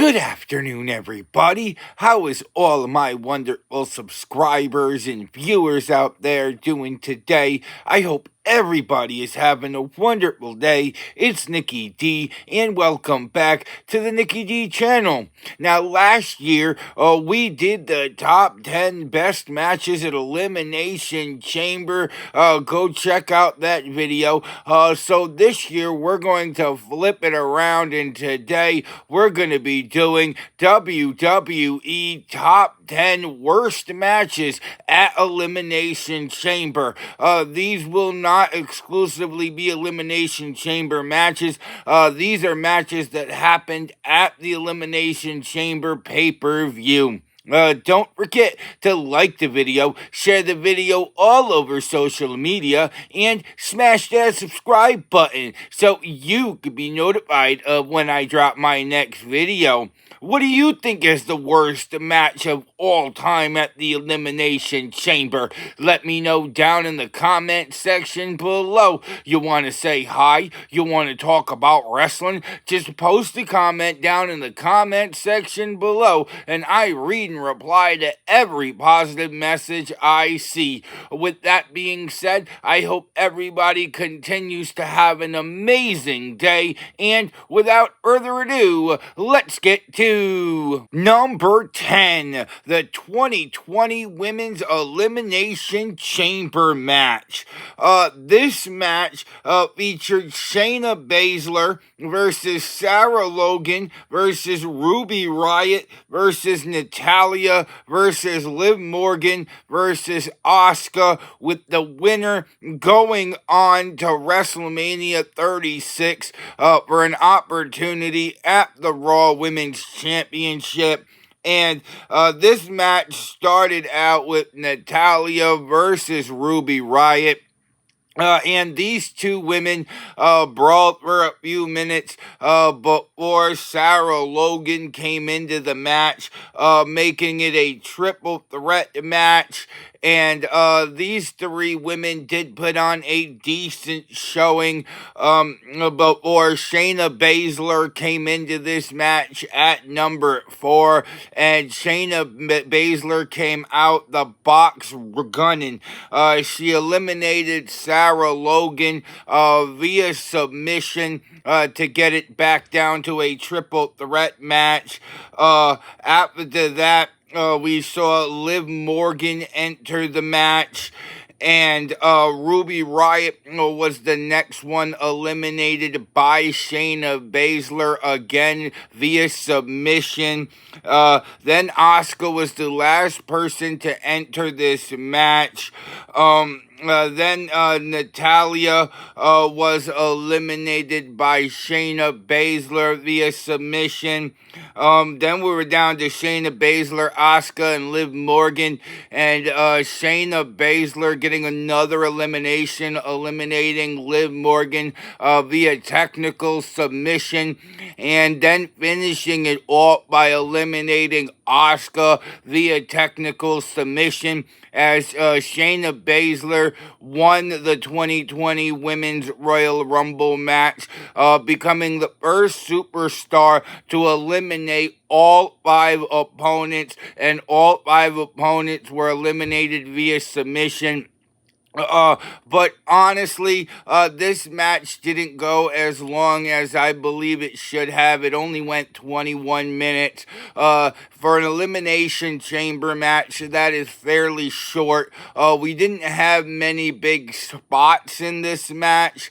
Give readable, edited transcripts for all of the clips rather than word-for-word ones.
Good afternoon, everybody. How is all of my wonderful subscribers and viewers out there doing today? I hope everybody is having a wonderful day. It's Nikki D, and welcome back to the Nikki D channel. Now, last year, we did the top 10 best matches at Elimination Chamber. Go check out that video. So this year, we're going to flip it around, and today, we're going to be doing WWE top 10 worst matches at Elimination Chamber. These will not exclusively be Elimination Chamber matches. These are matches that happened at the Elimination Chamber pay-per-view. Don't forget to like the video, share the video all over social media, and smash that subscribe button so you can be notified of when I drop my next video. What do you think is the worst match of all time at the Elimination Chamber? Let me know down in the comment section below. You want to say hi? You want to talk about wrestling? Just post a comment down in the comment section below, and I read and reply to every positive message I see. With that being said, I hope everybody continues to have an amazing day, and without further ado, let's get to number 10, the 2020 Women's Elimination Chamber match. This match featured Shayna Baszler versus Sarah Logan versus Ruby Riott versus Natalya versus Liv Morgan versus Asuka, with the winner going on to WrestleMania 36 for an opportunity at the Raw Women's Championship. And this match started out with Natalya versus Ruby Riott. And these two women brawled for a few minutes before Sarah Logan came into the match, making it a triple threat match. And these three women did put on a decent showing before Shayna Baszler came into this match at number 4. And Shayna Baszler came out the box gunning. She eliminated Sarah Logan via submission to get it back down to a triple threat match. After that, we saw Liv Morgan enter the match, and Ruby Riott was the next one eliminated by Shayna Baszler again via submission. Then Asuka was the last person to enter this match. Then Natalya was eliminated by Shayna Baszler via submission. Then we were down to Shayna Baszler, Asuka, and Liv Morgan, and Shayna Baszler getting another elimination, eliminating Liv Morgan via technical submission, and then finishing it off by eliminating Asuka via technical submission, as Shayna Baszler won the 2020 Women's Royal Rumble match, becoming the first superstar to eliminate all 5 opponents, and all 5 opponents were eliminated via submission. But honestly, this match didn't go as long as I believe it should have. It only went 21 minutes. For an Elimination Chamber match, that is fairly short. We didn't have many big spots in this match.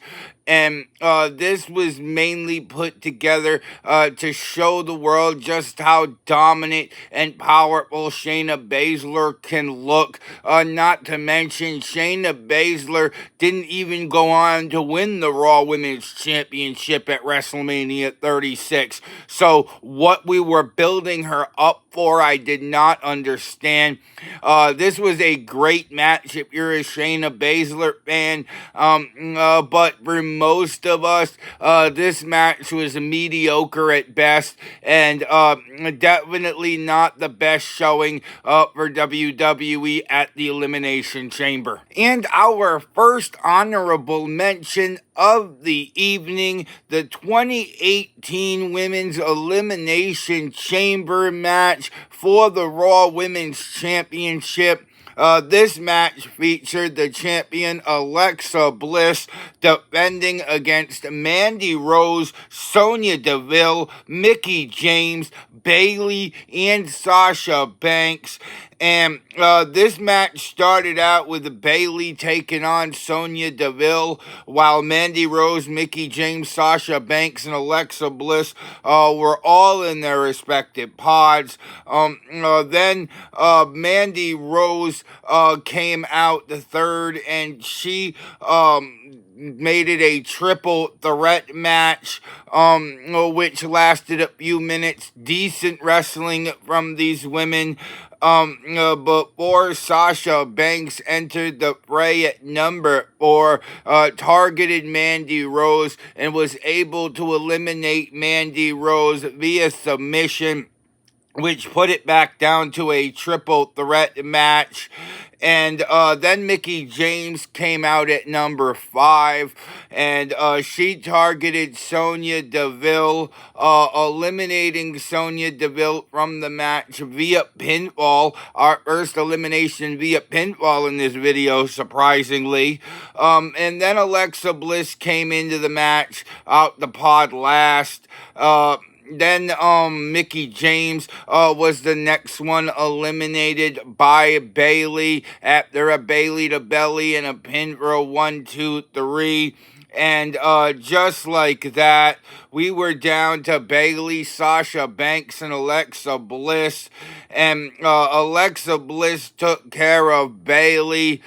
And this was mainly put together to show the world just how dominant and powerful Shayna Baszler can look. Not to mention, Shayna Baszler didn't even go on to win the Raw Women's Championship at WrestleMania 36. So what we were building her up before I did not understand. This was a great match if you're a Shayna Baszler fan, but for most of us, this match was mediocre at best, and definitely not the best showing for WWE at the Elimination Chamber. And our first honorable mention of the evening, the 2018 Women's Elimination Chamber match for the Raw Women's Championship. This match featured the champion Alexa Bliss defending against Mandy Rose, Sonya Deville, Mickie James, Bayley, and Sasha Banks. And this match started out with Bayley taking on Sonya Deville, while Mandy Rose, Mickie James, Sasha Banks, and Alexa Bliss were all in their respective pods. Then Mandy Rose came out the third, and she made it a triple threat match, which lasted a few minutes. Decent wrestling from these women. Before Sasha Banks entered the fray at number 4, targeted Mandy Rose and was able to eliminate Mandy Rose via submission, which put it back down to a triple threat match. And then Mickie James came out at number 5, and she targeted Sonya Deville, eliminating Sonya Deville from the match via pinfall. Our first elimination via pinfall in this video, surprisingly. And then Alexa Bliss came into the match out the pod last. Then Mickie James was the next one eliminated by Bayley after a Bayley to belly and a pin for a 1, 2, 3. And just like that, we were down to Bayley, Sasha Banks, and Alexa Bliss. And Alexa Bliss took care of Bayley,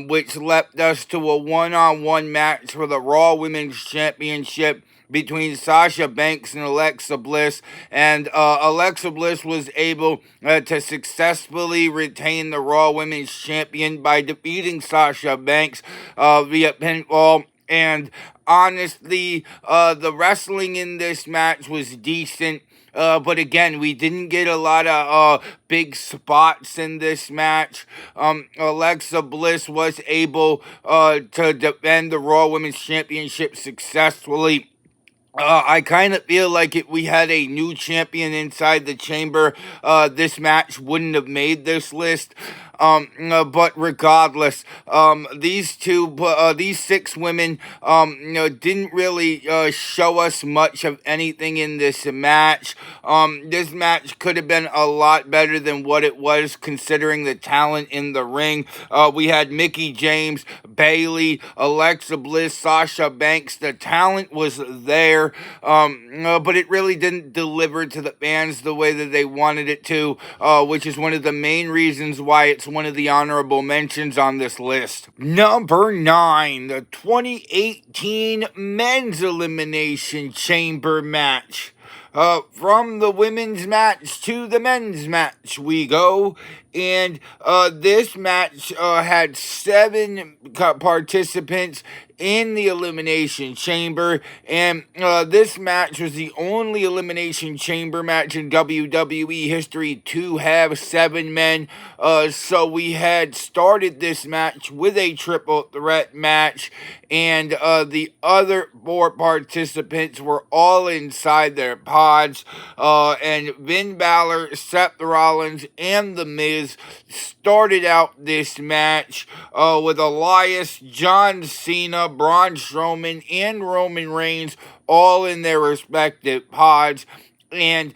which left us to a one-on-one match for the Raw Women's Championship between Sasha Banks and Alexa Bliss, and Alexa Bliss was able to successfully retain the Raw Women's Champion by defeating Sasha Banks via pinfall. And honestly, the wrestling in this match was decent. But again, we didn't get a lot of big spots in this match. Alexa Bliss was able to defend the Raw Women's Championship successfully. I kind of feel like if we had a new champion inside the chamber, this match wouldn't have made this list. But regardless, these 6 women, didn't really show us much of anything in this match. This match could have been a lot better than what it was, considering the talent in the ring. We had Mickie James, Bayley, Alexa Bliss, Sasha Banks. The talent was there, but it really didn't deliver to the fans the way that they wanted it to, which is one of the main reasons why it's one of the honorable mentions on this list. Number 9, the 2018 Men's Elimination Chamber match. From the women's match to the men's match we go, and this match had 7 participants in the Elimination Chamber, and this match was the only Elimination Chamber match in WWE history to have 7 men, so we had started this match with a triple threat match, and the other 4 participants were all inside their pods, and Finn Balor, Seth Rollins, and The Miz started out this match with Elias, John Cena, Braun Strowman, and Roman Reigns all in their respective pods. And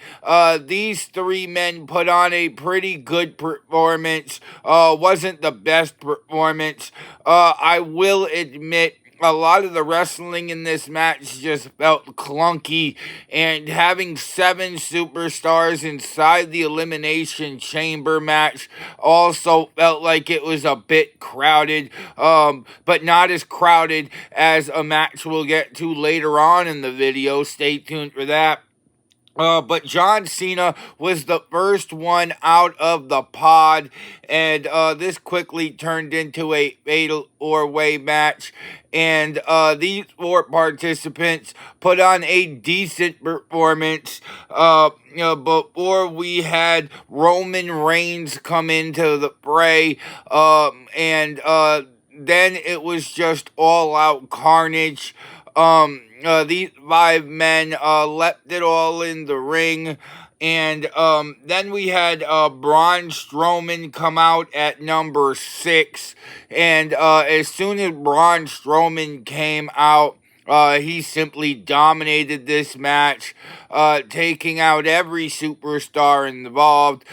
these 3 men put on a pretty good performance. Wasn't the best performance. I will admit, a lot of the wrestling in this match just felt clunky, and having 7 superstars inside the Elimination Chamber match also felt like it was a bit crowded, but not as crowded as a match we'll get to later on in the video. Stay tuned for that. But John Cena was the first one out of the pod, and this quickly turned into a fatal four-way match. And these four participants put on a decent performance. Before we had Roman Reigns come into the fray, and then it was just all-out carnage. These five men left it all in the ring. And then we had Braun Strowman come out at number 6. And as soon as Braun Strowman came out, he simply dominated this match, taking out every superstar involved.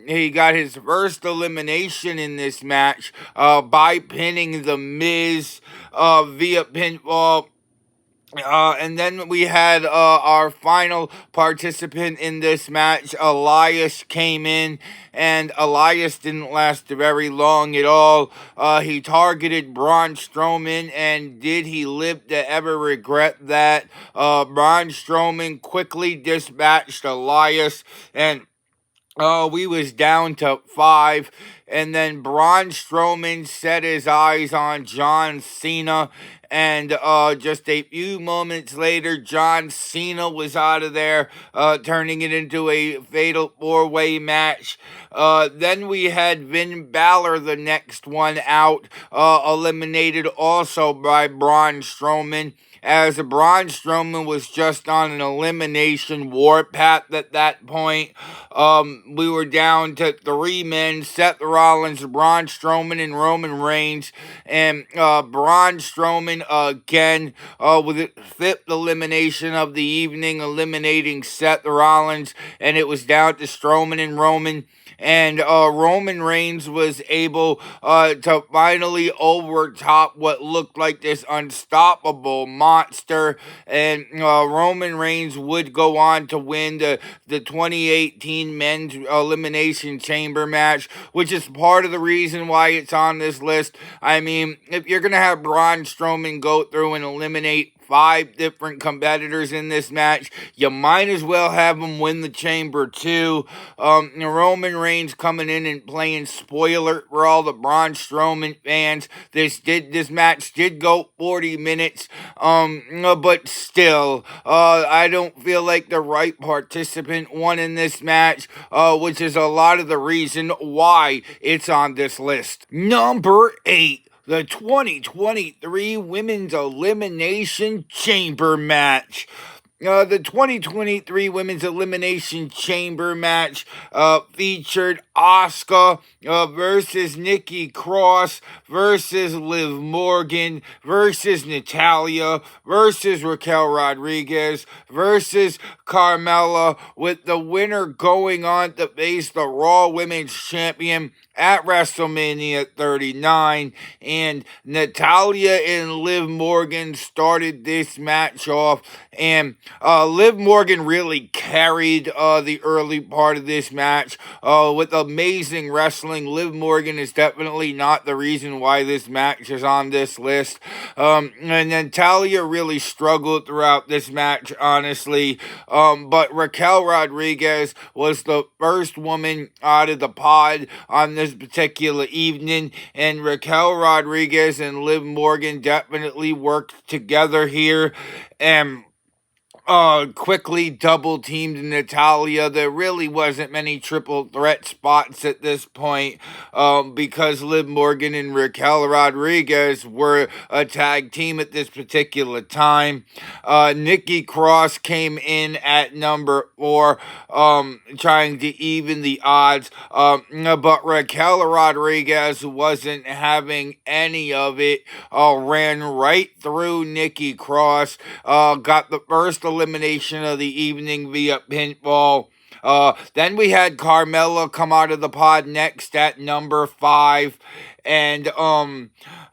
He got his first elimination in this match by pinning The Miz via pinfall. And then we had our final participant in this match. Elias came in, and Elias didn't last very long at all. He targeted Braun Strowman, and did he live to ever regret that? Braun Strowman quickly dispatched Elias, and we was down to 5, and then Braun Strowman set his eyes on John Cena, and just a few moments later, John Cena was out of there, turning it into a fatal four-way match. Then we had Finn Balor, the next one out, eliminated also by Braun Strowman, as Braun Strowman was just on an elimination warpath at that point. We were down to 3 men: Seth Rollins, Braun Strowman, and Roman Reigns. And Braun Strowman again with the 5th elimination of the evening, eliminating Seth Rollins, and it was down to Strowman and Roman. And Roman Reigns was able to finally overtop what looked like this unstoppable monster. And Roman Reigns would go on to win the 2018 Men's Elimination Chamber match, which is part of the reason why it's on this list. I mean, if you're going to have Braun Strowman go through and eliminate 5 different competitors in this match, you might as well have him win the chamber too. Roman Reigns coming in and playing spoiler for all the Braun Strowman fans. This match did go 40 minutes, but still, I don't feel like the right participant won in this match, which is a lot of the reason why it's on this list. Number 8. The 2023 Women's Elimination Chamber match. The 2023 Women's Elimination Chamber match featured Asuka versus Nikki Cross versus Liv Morgan versus Natalya versus Raquel Rodriguez versus Carmella, with the winner going on to face the Raw Women's Champion at WrestleMania 39. And Natalya and Liv Morgan started this match off, and Liv Morgan really carried the early part of this match with amazing wrestling. Liv Morgan is definitely not the reason why this match is on this list. And Natalya really struggled throughout this match, honestly. But Raquel Rodriguez was the first woman out of the pod on this particular evening, and Raquel Rodriguez and Liv Morgan definitely worked together here, and quickly double teamed Natalya. There really wasn't many triple threat spots at this point, because Liv Morgan and Raquel Rodriguez were a tag team at this particular time. Nikki Cross came in at number 4, trying to even the odds, but Raquel Rodriguez wasn't having any of it, ran right through Nikki Cross, got the first elimination of the evening via pinfall. Then we had Carmella come out of the pod next at number 5, and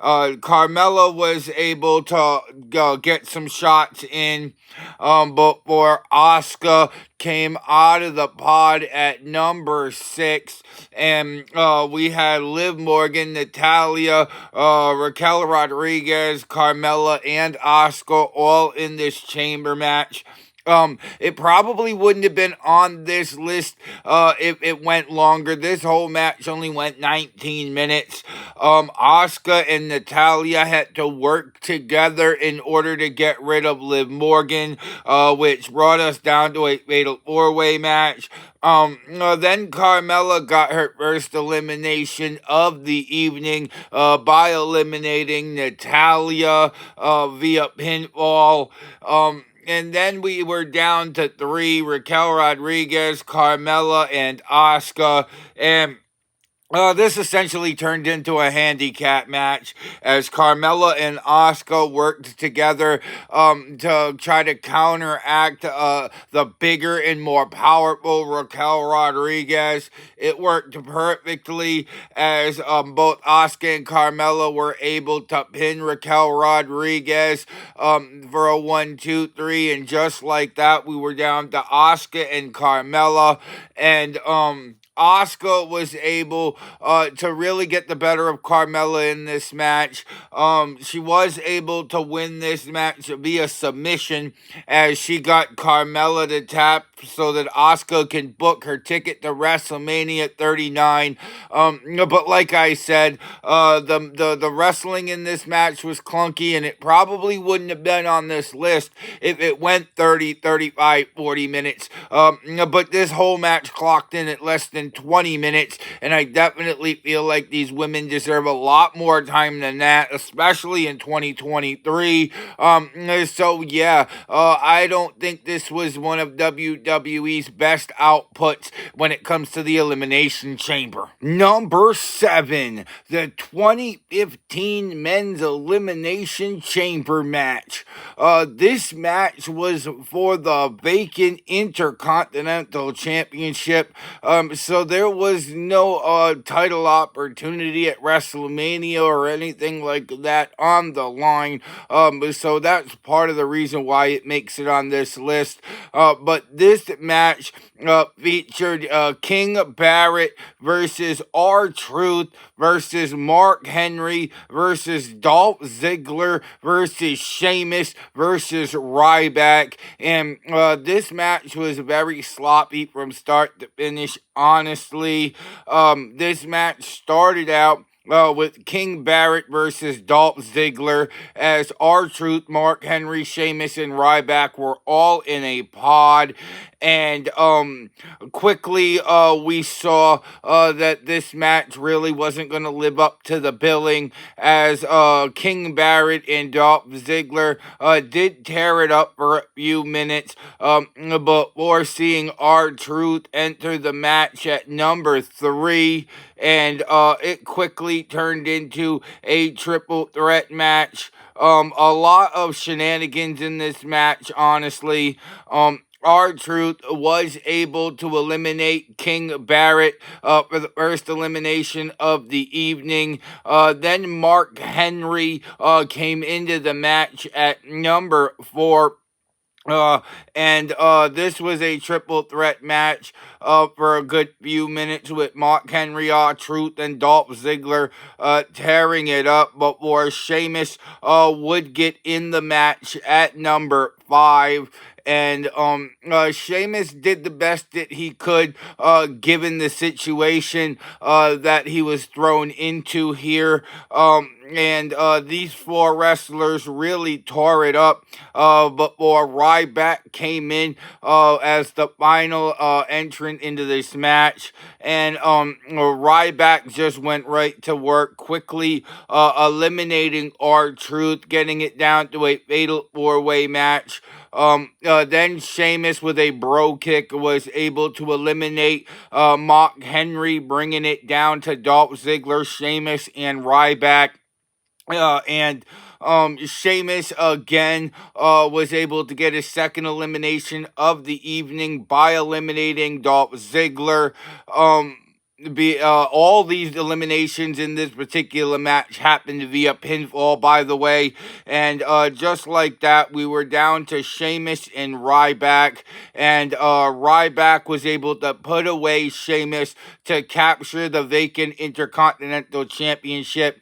Carmella was able to get some shots in, before Asuka came out of the pod at number 6, and we had Liv Morgan, Natalya, Raquel Rodriguez, Carmella, and Asuka all in this chamber match. It probably wouldn't have been on this list if it went longer. This whole match only went 19 minutes. Asuka and Natalia had to work together in order to get rid of Liv Morgan, which brought us down to a fatal four-way match. Then Carmella got her first elimination of the evening by eliminating Natalia via pinfall. And then we were down to three: Raquel Rodriguez, Carmella, and Asuka. And this essentially turned into a handicap match as Carmella and Asuka worked together to try to counteract the bigger and more powerful Raquel Rodriguez. It worked perfectly as both Asuka and Carmella were able to pin Raquel Rodriguez for a 1, 2, 3, and just like that, we were down to Asuka and Carmella, and Asuka was able to really get the better of Carmella in this match. She was able to win this match via submission as she got Carmella to tap so that Asuka can book her ticket to WrestleMania 39. But like I said, the wrestling in this match was clunky, and it probably wouldn't have been on this list if it went 30, 35, 40 minutes. But this whole match clocked in at less than 20 minutes, and I definitely feel like these women deserve a lot more time than that, especially in 2023. So yeah, I don't think this was one of WWE's best outputs when it comes to the Elimination Chamber. Number 7, the 2015 Men's Elimination Chamber match. This match was for the vacant Intercontinental Championship. So there was no title opportunity at WrestleMania or anything like that on the line. So that's part of the reason why it makes it on this list. But this match featured King Barrett versus R-Truth versus Mark Henry versus Dolph Ziggler versus Sheamus versus Ryback. And this match was very sloppy from start to finish, honestly. This match started out with King Barrett versus Dolph Ziggler as R-Truth, Mark Henry, Sheamus, and Ryback were all in a pod. And quickly we saw that this match really wasn't going to live up to the billing as King Barrett and Dolph Ziggler did tear it up for a few minutes, but we're seeing R-Truth enter the match at number 3, and it quickly turned into a triple threat match. A lot of shenanigans in this match, honestly. R-Truth was able to eliminate King Barrett for the first elimination of the evening. Then Mark Henry came into the match at number 4. And this was a triple threat match for a good few minutes with Mark Henry, R-Truth, and Dolph Ziggler tearing it up before Sheamus would get in the match at number 5. And Sheamus did the best that he could given the situation that he was thrown into here. And these 4 wrestlers really tore it up before Ryback came in as the final entrant into this match. And Ryback just went right to work, quickly eliminating R-Truth, getting it down to a fatal 4-way match. Then Sheamus with a bro kick was able to eliminate Mark Henry, bringing it down to Dolph Ziggler, Sheamus, and Ryback. And Sheamus again was able to get his second elimination of the evening by eliminating Dolph Ziggler. all these eliminations in this particular match happened to be a pinfall, by the way. And just like that, we were down to Sheamus and Ryback. And Ryback was able to put away Sheamus to capture the vacant Intercontinental Championship.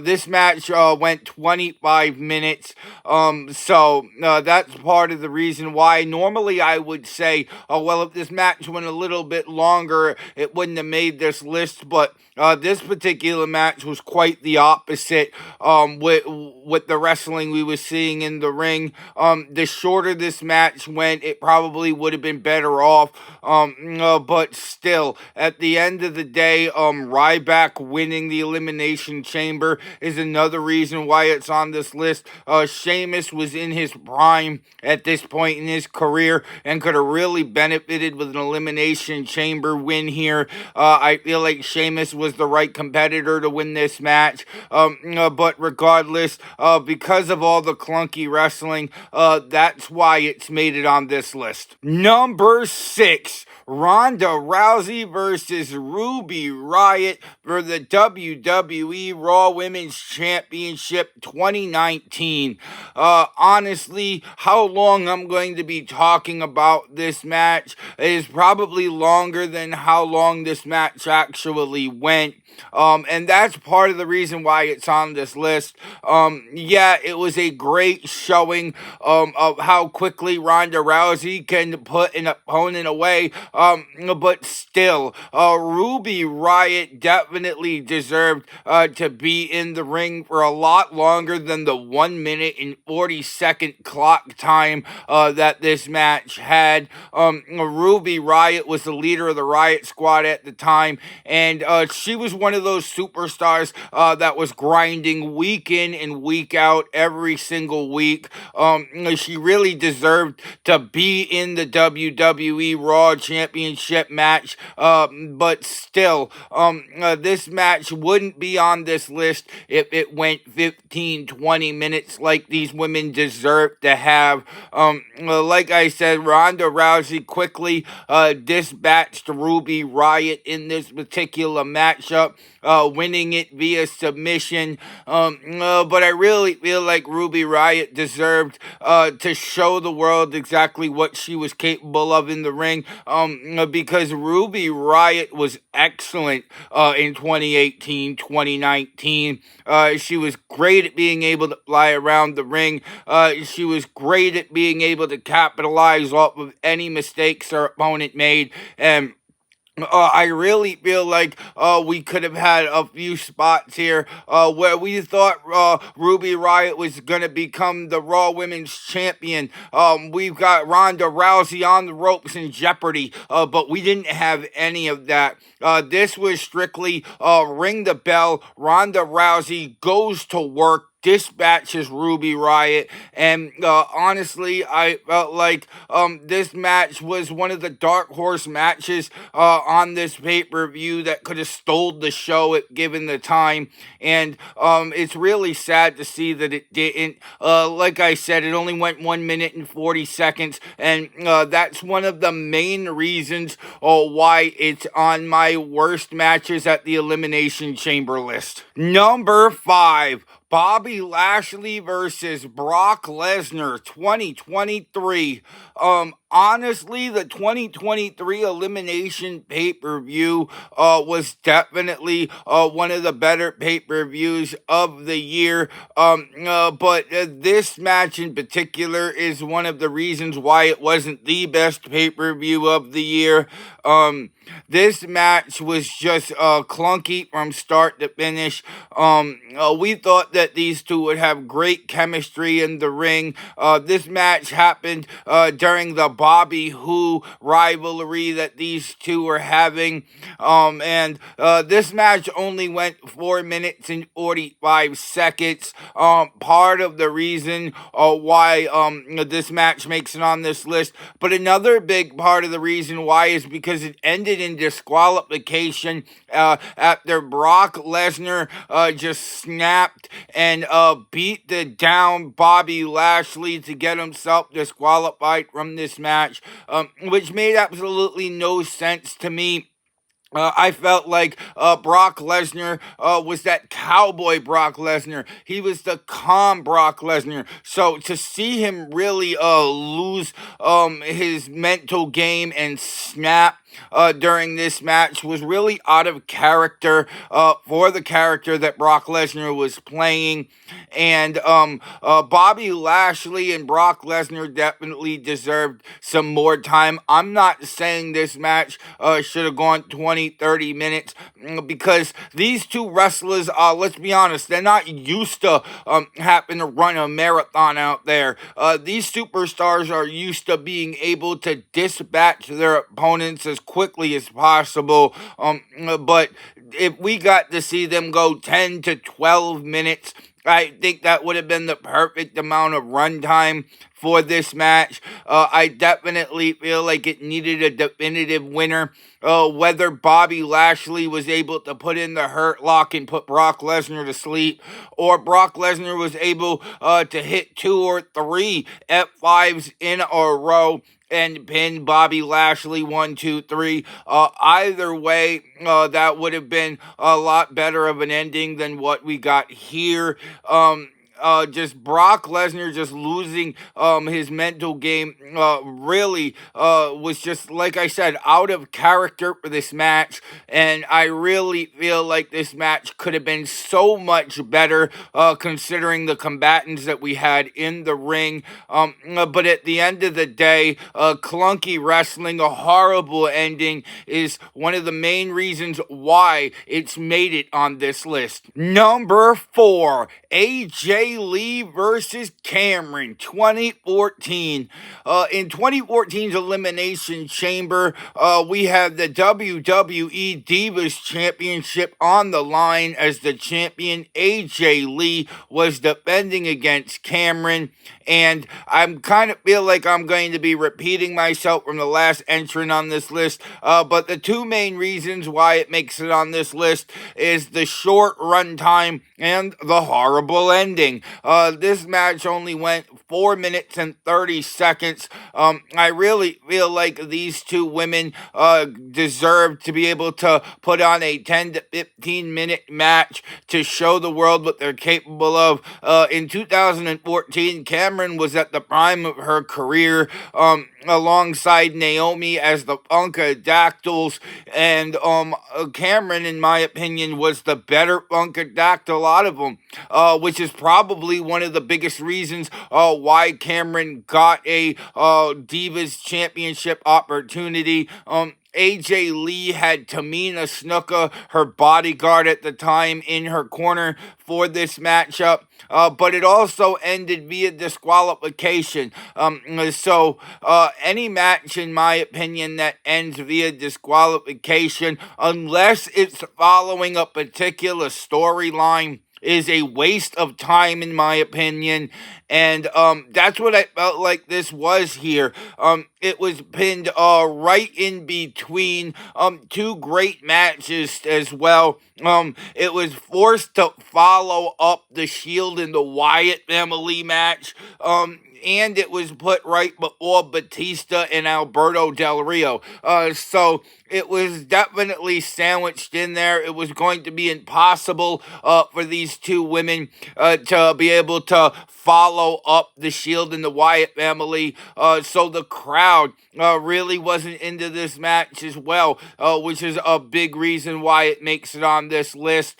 This match went 25 minutes. So that's part of the reason why. Normally, I would say, oh, well, if this match went a little bit longer, it wouldn't have made this list. But this particular match was quite the opposite with the wrestling we were seeing in the ring. The shorter this match went, it probably would have been better off. But still, at the end of the day, Ryback winning the Elimination Chamber is another reason why it's on this list. Sheamus was in his prime at this point in his career and could have really benefited with an Elimination Chamber win here. I feel like Sheamus was the right competitor to win this match. But regardless, because of all the clunky wrestling, that's why it's made it on this list. Number 6. Ronda Rousey versus Ruby Riott for the WWE Raw Women's Championship 2019. Honestly, how long I'm going to be talking about this match is probably longer than how long this match actually went. And that's part of the reason why it's on this list. Yeah, it was a great showing of how quickly Ronda Rousey can put an opponent away. But still, Ruby Riott definitely deserved to be in the ring for a lot longer than the 1 minute and 40-second clock time that this match had. Ruby Riott was the leader of the Riott Squad at the time, and she was one of those superstars that was grinding week in and week out every single week. She really deserved to be in the WWE Raw Championship match, but still, this match wouldn't be on this list if it went 15-20 minutes like these women deserve to have. Like I said, Ronda Rousey quickly dispatched Ruby Riott in this particular matchup, winning it via submission. But I really feel like Ruby Riott deserved to show the world exactly what she was capable of in the ring, because Ruby Riott was excellent in 2018, 2019. She was great at being able to fly around the ring. She was great at being able to capitalize off of any mistakes her opponent made. And I really feel like we could have had a few spots here where we thought Ruby Riott was going to become the Raw Women's Champion. We've got Ronda Rousey on the ropes in jeopardy, but we didn't have any of that. This was strictly ring the bell. Ronda Rousey goes to work, dispatches Ruby Riott, and honestly, I felt like this match was one of the dark horse matches on this pay-per-view that could have stole the show at given the time, and it's really sad to see that it didn't. Like I said, it only went 1 minute and 40 seconds, and that's one of the main reasons why it's on my worst matches at the Elimination Chamber list. Number 5. Bobby Lashley versus Brock Lesnar 2023. Honestly, the 2023 Elimination pay-per-view was definitely one of the better pay-per-views of the year. But this match in particular is one of the reasons why it wasn't the best pay-per-view of the year. This match was just clunky from start to finish. We thought that these two would have great chemistry in the ring. This match happened during the Bobby Who rivalry that these two were having. And this match only went 4 minutes and 45 seconds. Part of the reason why this match makes it on this list. But another big part of the reason why is because it ended in disqualification after Brock Lesnar just snapped and beat the down Bobby Lashley to get himself disqualified from this match, which made absolutely no sense to me. I felt like Brock Lesnar was that cowboy Brock Lesnar. He was the calm Brock Lesnar. So to see him really lose his mental game and snap during this match was really out of character for the character that Brock Lesnar was playing. And Bobby Lashley and Brock Lesnar definitely deserved some more time. I'm not saying this match should have gone 20, 30 minutes because these two wrestlers, let's be honest, they're not used to having to run a marathon out there. These superstars are used to being able to dispatch their opponents as quickly as possible. But if we got to see them go 10 to 12 minutes, I think that would have been the perfect amount of runtime for this match. I definitely feel like it needed a definitive winner. Whether Bobby Lashley was able to put in the Hurt Lock and put Brock Lesnar to sleep, or Brock Lesnar was able to hit 2 or 3 F5s in a row and pin Bobby Lashley 1, 2, 3. Either way, that would have been a lot better of an ending than what we got here. Just Brock Lesnar just losing his mental game really was just, like I said, out of character for this match. And I really feel like this match could have been so much better considering the combatants that we had in the ring. But at the end of the day, clunky wrestling, a horrible ending, is one of the main reasons why it's made it on this list. Number 4, AJ Lee versus Cameron, 2014. In 2014's Elimination Chamber, we had the WWE Divas Championship on the line as the champion AJ Lee was defending against Cameron. And I'm kind of feel like I'm going to be repeating myself from the last entrant on this list. But the two main reasons why it makes it on this list is the short run time and the horrible ending. This match only went 4 minutes and 30 seconds. I really feel like these two women deserve to be able to put on a 10 to 15 minute match to show the world what they're capable of. In 2014, Cameron was at the prime of her career, alongside Naomi as the Funkadactyls, and Cameron, in my opinion, was the better Funkadactyl out of them, which is probably one of the biggest reasons why Cameron got a Divas Championship opportunity. AJ Lee had Tamina Snuka, her bodyguard at the time, in her corner for this matchup, but it also ended via disqualification. So any match, in my opinion, that ends via disqualification, unless it's following a particular storyline, is a waste of time, in my opinion. And that's what I felt like this was here. It was pinned right in between two great matches as well. It was forced to follow up the Shield and the Wyatt family match. And it was put right before Batista and Alberto Del Rio. So it was definitely sandwiched in there. It was going to be impossible for these two women to be able to follow up the Shield and the Wyatt family. So the crowd really wasn't into this match as well, which is a big reason why it makes it on this list.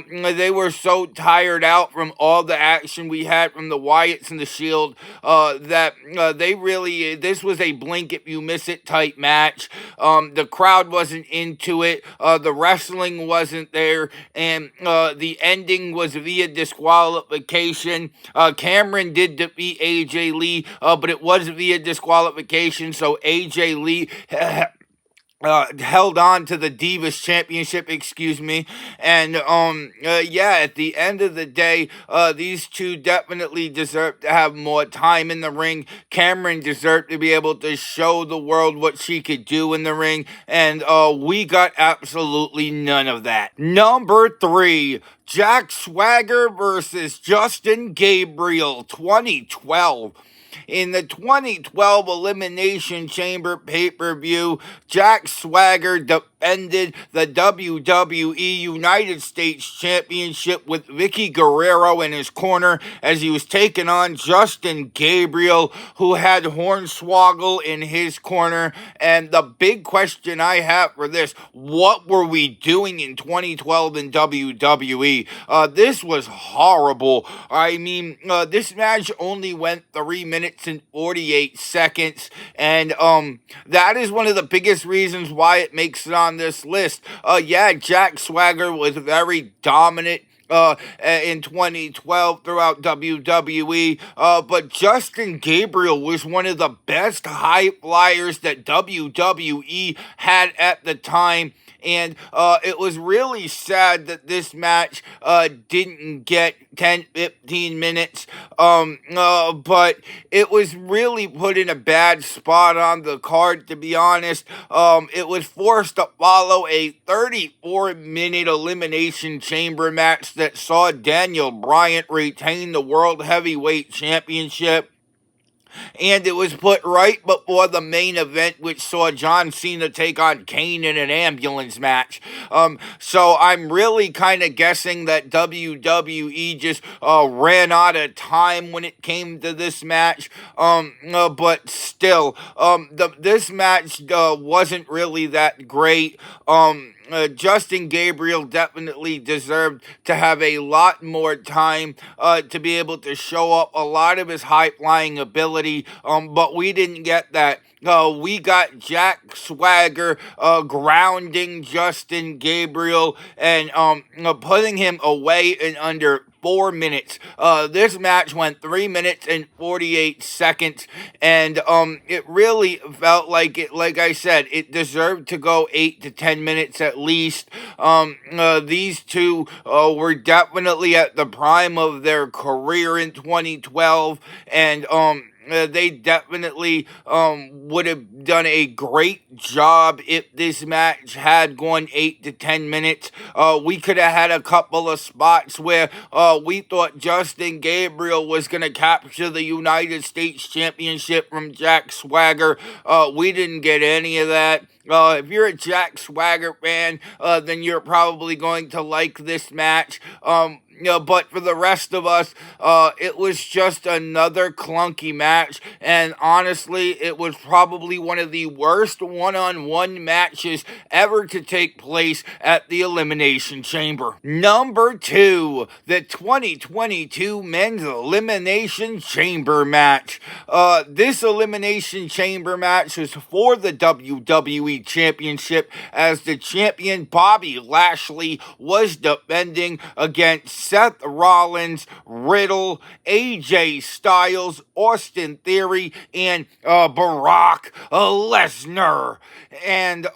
They were so tired out from all the action we had from the Wyatts and the Shield that they really, this was a blink if you miss it type match. The crowd wasn't into it, the wrestling wasn't there, and the ending was via disqualification. Cameron did defeat AJ Lee, but it was via disqualification, so AJ Lee held on to the Divas Championship, and yeah, at the end of the day, these two definitely deserve to have more time in the ring. Cameron deserved to be able to show the world what she could do in the ring, and we got absolutely none of that. Number 3, Jack Swagger versus Justin Gabriel, 2012. In the 2012 Elimination Chamber pay-per-view, Jack Swagger defeated defended the WWE United States Championship with Vicky Guerrero in his corner as he was taking on Justin Gabriel, who had Hornswoggle in his corner. And the big question I have for this, what were we doing in 2012 in WWE? This was horrible. I mean, this match only went 3 minutes and 48 seconds, and that is one of the biggest reasons why it makes it on this list. Yeah, Jack Swagger was very dominant in 2012 throughout WWE. But Justin Gabriel was one of the best high flyers that WWE had at the time. And it was really sad that this match didn't get 10-15 minutes. But it was really put in a bad spot on the card, to be honest. It was forced to follow a 34-minute Elimination Chamber match that saw Daniel Bryan retain the World Heavyweight Championship. And it was put right before the main event, which saw John Cena take on Kane in an ambulance match. So I'm really kind of guessing that WWE just ran out of time when it came to this match. But still, this match wasn't really that great. Justin Gabriel definitely deserved to have a lot more time to be able to show up a lot of his high-flying ability, but we didn't get that. We got Jack Swagger grounding Justin Gabriel and putting him away in under 4 minutes. This match went 3 minutes and 48 seconds, and it really felt like it. Like I said, it deserved to go 8 to 10 minutes at least. These two were definitely at the prime of their career in 2012, and they definitely would have done a great job if this match had gone 8 to 10 minutes. We could have had a couple of spots where we thought Justin Gabriel was going to capture the United States Championship from Jack Swagger. We didn't get any of that. If you're a Jack Swagger fan, then you're probably going to like this match. But for the rest of us, it was just another clunky match, and honestly, it was probably one of the worst one-on-one matches ever to take place at the Elimination Chamber. Number 2, the 2022 Men's Elimination Chamber match. This Elimination Chamber match was for the WWE Championship, as the champion Bobby Lashley was defending against Seth Rollins, Riddle, AJ Styles, Austin Theory, and Brock Lesnar. And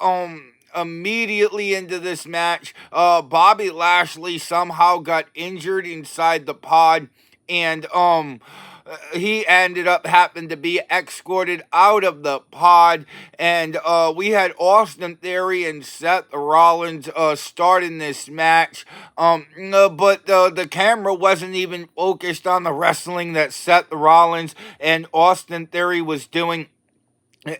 immediately into this match, Bobby Lashley somehow got injured inside the pod, and he ended up having to be escorted out of the pod, and we had Austin Theory and Seth Rollins starting this match, but the camera wasn't even focused on the wrestling that Seth Rollins and Austin Theory was doing.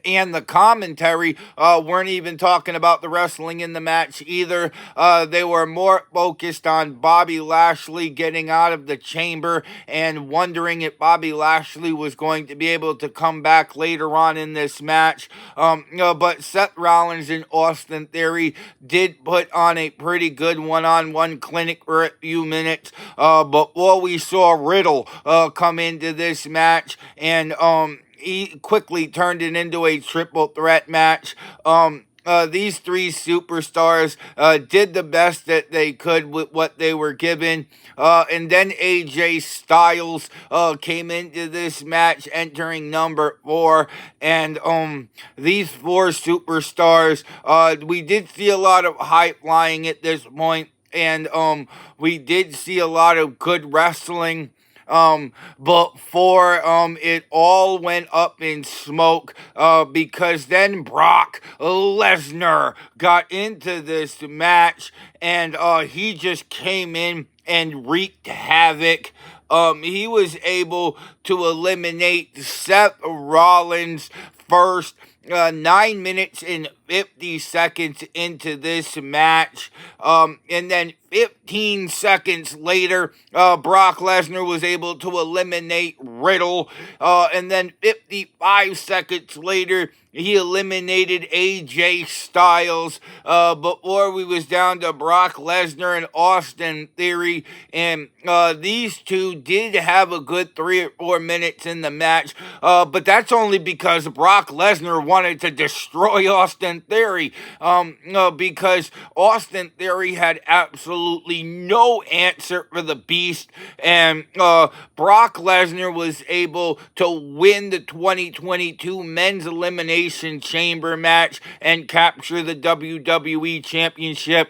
And the commentary weren't even talking about the wrestling in the match either. They were more focused on Bobby Lashley getting out of the chamber and wondering if Bobby Lashley was going to be able to come back later on in this match. But Seth Rollins and Austin Theory did put on a pretty good one-on-one clinic for a few minutes before we saw Riddle come into this match, and he quickly turned it into a triple threat match. These three superstars did the best that they could with what they were given. And then AJ Styles came into this match entering number 4. And these 4 superstars, we did see a lot of high flying at this point. And we did see a lot of good wrestling. Before it all went up in smoke, because then Brock Lesnar got into this match, and he just came in and wreaked havoc. He was able to eliminate Seth Rollins first, 9 minutes and 50 seconds into this match. And then 15 seconds later, Brock Lesnar was able to eliminate Riddle. And then 55 seconds later, he eliminated AJ Styles before we was down to Brock Lesnar and Austin Theory. And these two did have a good 3 or 4 minutes in the match, but that's only because Brock Lesnar wanted to destroy Austin Theory, because Austin Theory had absolutely no answer for the Beast, and Brock Lesnar was able to win the 2022 Men's Elimination Chamber match and capture the WWE Championship.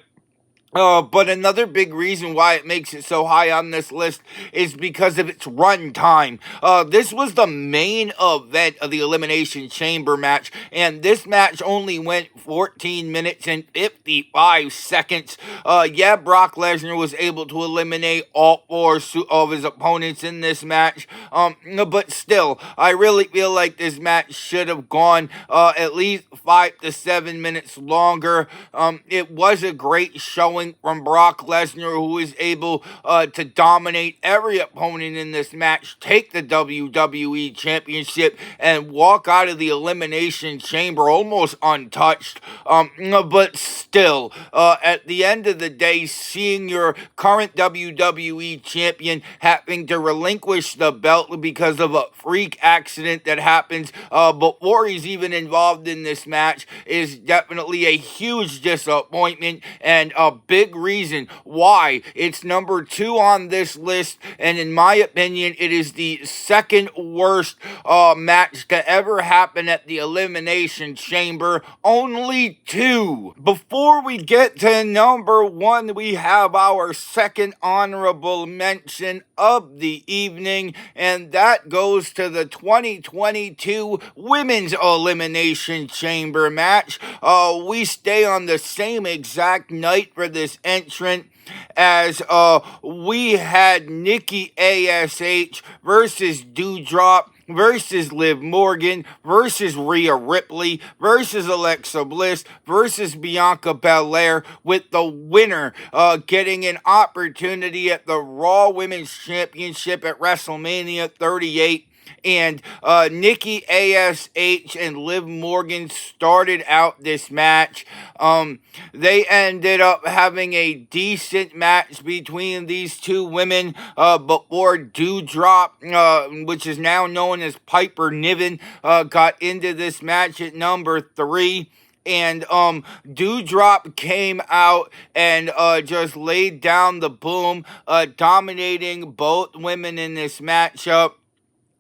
But another big reason why it makes it so high on this list is because of its run time. This was the main event of the Elimination Chamber match, and this match only went 14 minutes and 55 seconds. Yeah, Brock Lesnar was able to eliminate all 4 of his opponents in this match, but still, I really feel like this match should have gone at least 5 to 7 minutes longer. It was a great showing from Brock Lesnar, who is able to dominate every opponent in this match, take the WWE Championship, and walk out of the Elimination Chamber almost untouched. But still, at the end of the day, seeing your current WWE Champion having to relinquish the belt because of a freak accident that happens before he's even involved in this match is definitely a huge disappointment and a big reason why it's number 2 on this list, and in my opinion, it is the second worst match to ever happen at the Elimination Chamber. Only 2. Before we get to number 1, we have our second honorable mention of the evening, and that goes to the 2022 Women's Elimination Chamber match. We stay on the same exact night for this entrant, as we had Nikki ASH versus Doudrop versus Liv Morgan versus Rhea Ripley versus Alexa Bliss versus Bianca Belair, with the winner getting an opportunity at the Raw Women's Championship at WrestleMania 38. And Nikki ASH and Liv Morgan started out this match. They ended up having a decent match between these two women before Doudrop, which is now known as Piper Niven, got into this match at number 3. And Doudrop came out and just laid down the boom, dominating both women in this matchup.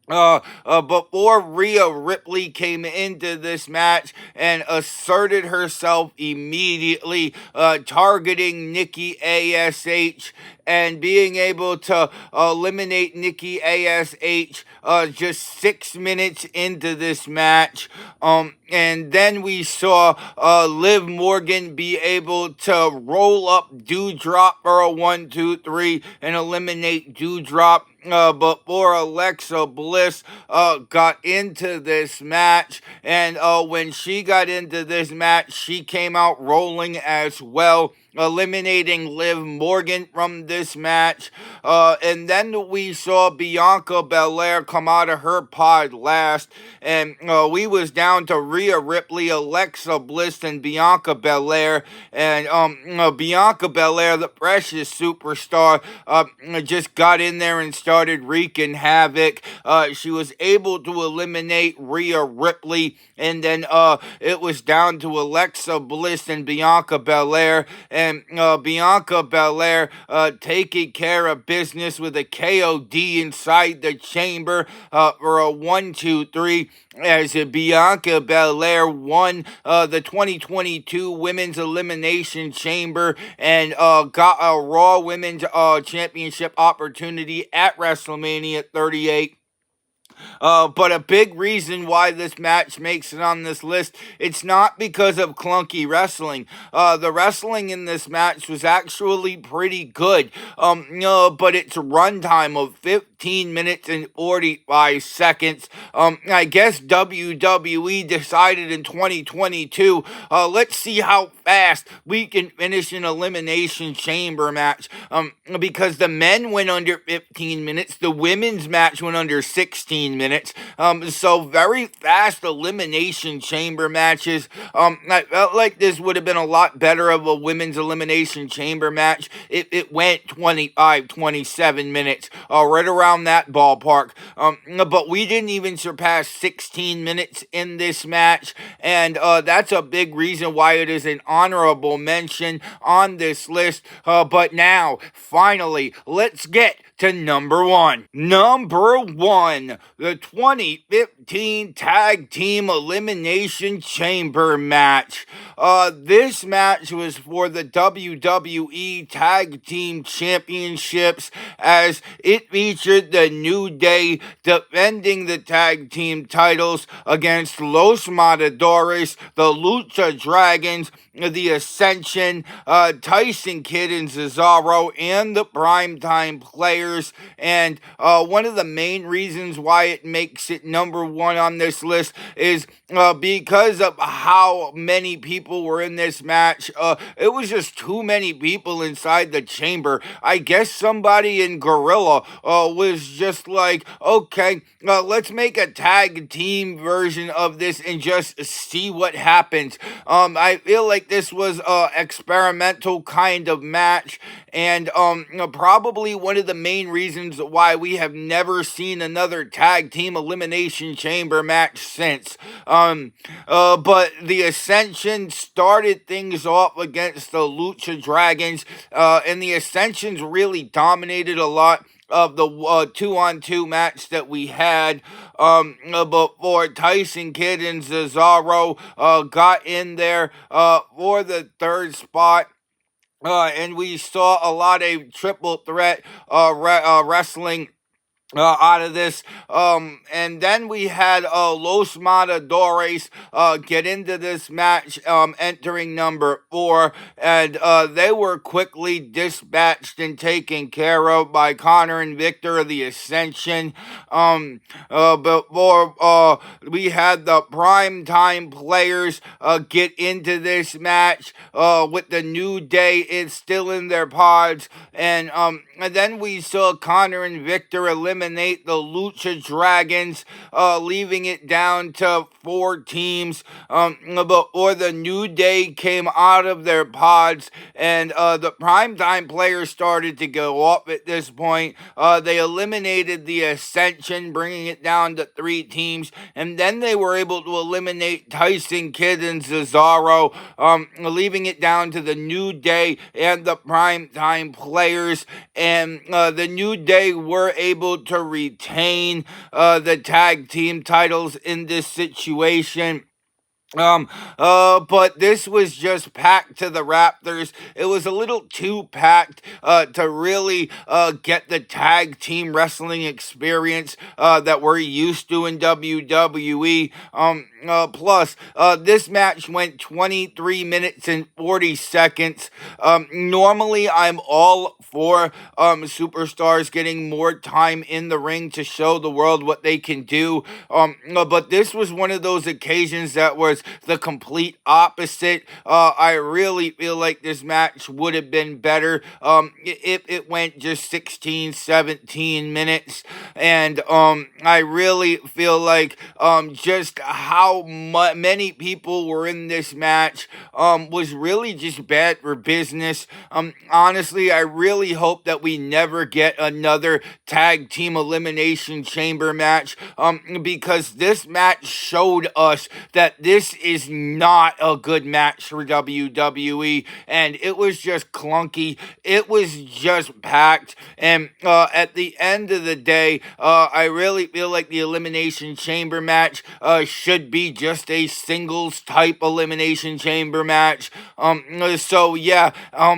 Before Rhea Ripley came into this match and asserted herself immediately, targeting Nikki ASH and being able to eliminate Nikki ASH just 6 minutes into this match. And then we saw Liv Morgan be able to roll up Doudrop for a 1, 2, 3 and eliminate Doudrop before Alexa Bliss got into this match. And when she got into this match, she came out rolling as well, eliminating Liv Morgan from this match. And then we saw Bianca Belair come out of her pod last, and we was down to Rhea Ripley, Alexa Bliss, and Bianca Belair. And Bianca Belair, the precious superstar, just got in there and started wreaking havoc. She was able to eliminate Rhea Ripley, and then it was down to Alexa Bliss and Bianca Belair. And Bianca Belair taking care of business with a KOD inside the chamber for a 1, 2, 3, as Bianca Belair won the 2022 Women's Elimination Chamber and got a Raw Women's Championship opportunity at WrestleMania 38. But a big reason why this match makes it on this list, it's not because of clunky wrestling. The wrestling in this match was actually pretty good. No, but it's a runtime of 15 minutes and 45 seconds. I guess WWE decided in 2022, let's see how fast we can finish an Elimination Chamber match. Because the men went under 15 minutes, the women's match went under 16 minutes. So very fast Elimination Chamber matches. I felt like this would have been a lot better of a women's Elimination Chamber match if it went 25, 27 minutes, right around that ballpark. But we didn't even surpass 16 minutes in this match, and that's a big reason why it is an honorable mention on this list. But now, finally, let's get to number one. Number one, the 2015 Tag Team Elimination Chamber match. This match was for the WWE Tag Team Championships, as it featured the New Day defending the tag team titles against Los Matadores, the Lucha Dragons, the Ascension, Tyson Kidd and Cesaro, and the Primetime Players. And one of the main reasons why it makes it number one on this list is because of how many people were in this match. It was just too many people inside the chamber. I guess somebody in Gorilla was just like, okay, let's make a tag team version of this and just see what happens. I feel like this was a experimental kind of match, and probably one of the main reasons why we have never seen another tag team elimination chamber match since. But the Ascension started things off against the Lucha Dragons, and the Ascensions really dominated a lot of the 2-on-2 match that we had before Tyson Kidd and Cesaro got in there for the third spot. And we saw a lot of triple threat wrestling out of this. And then we had Los Matadores get into this match, entering number 4, and they were quickly dispatched and taken care of by Connor and Victor of the Ascension. Before we had the Primetime Players get into this match with the New Day is still in their pods, and then we saw Connor and Victor eliminate the Lucha Dragons, leaving it down to 4 teams before the New Day came out of their pods, and the Primetime Players started to go up at this point. They eliminated the Ascension, bringing it down to 3 teams, and then they were able to eliminate Tyson Kidd and Cesaro, leaving it down to the New Day and the Primetime Players, and the New Day were able to retain the tag team titles in this situation. But this was just packed to the Raptors. It was a little too packed, to really, get the tag team wrestling experience, that we're used to in WWE. Plus, this match went 23 minutes and 40 seconds. Normally I'm all for, superstars getting more time in the ring to show the world what they can do. But this was one of those occasions that was the complete opposite. I really feel like this match would have been better if it went just 16, 17 minutes. And I really feel like just how many people were in this match was really just bad for business. Honestly, I really hope that we never get another tag team elimination chamber match, because this match showed us that this this is not a good match for WWE, and it was just clunky. It was just packed, and at the end of the day, I really feel like the Elimination Chamber match should be just a singles type Elimination Chamber match. So yeah,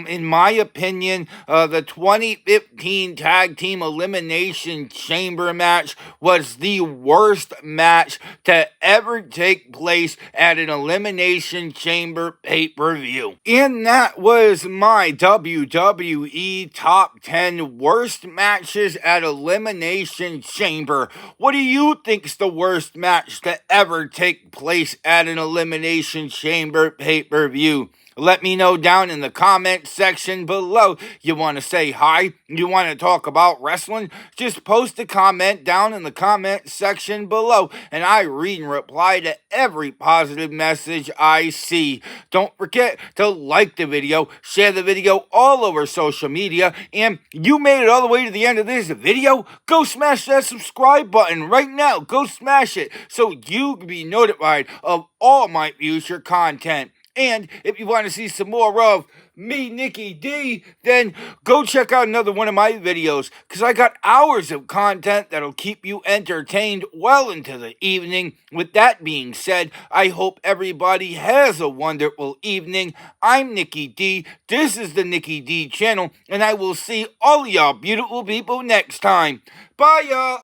in my opinion, the 2015 Tag Team Elimination Chamber match was the worst match to ever take place at an Elimination Chamber pay-per-view. And that was my WWE Top 10 Worst Matches at Elimination Chamber. What do you think's the worst match to ever take place at an Elimination Chamber pay-per-view? Let me know down in the comment section below. You want to say hi? You want to talk about wrestling? Just post a comment down in the comment section below, and I read and reply to every positive message I see. Don't forget to like the video, share the video all over social media, and you made it all the way to the end of this video, go smash that subscribe button right now. Go smash it so you can be notified of all my future content. And if you want to see some more of me, Nikki D, then go check out another one of my videos, because I got hours of content that'll keep you entertained well into the evening. With that being said, I hope everybody has a wonderful evening. I'm Nikki D. This is the Nikki D channel, and I will see all y'all beautiful people next time. Bye, y'all.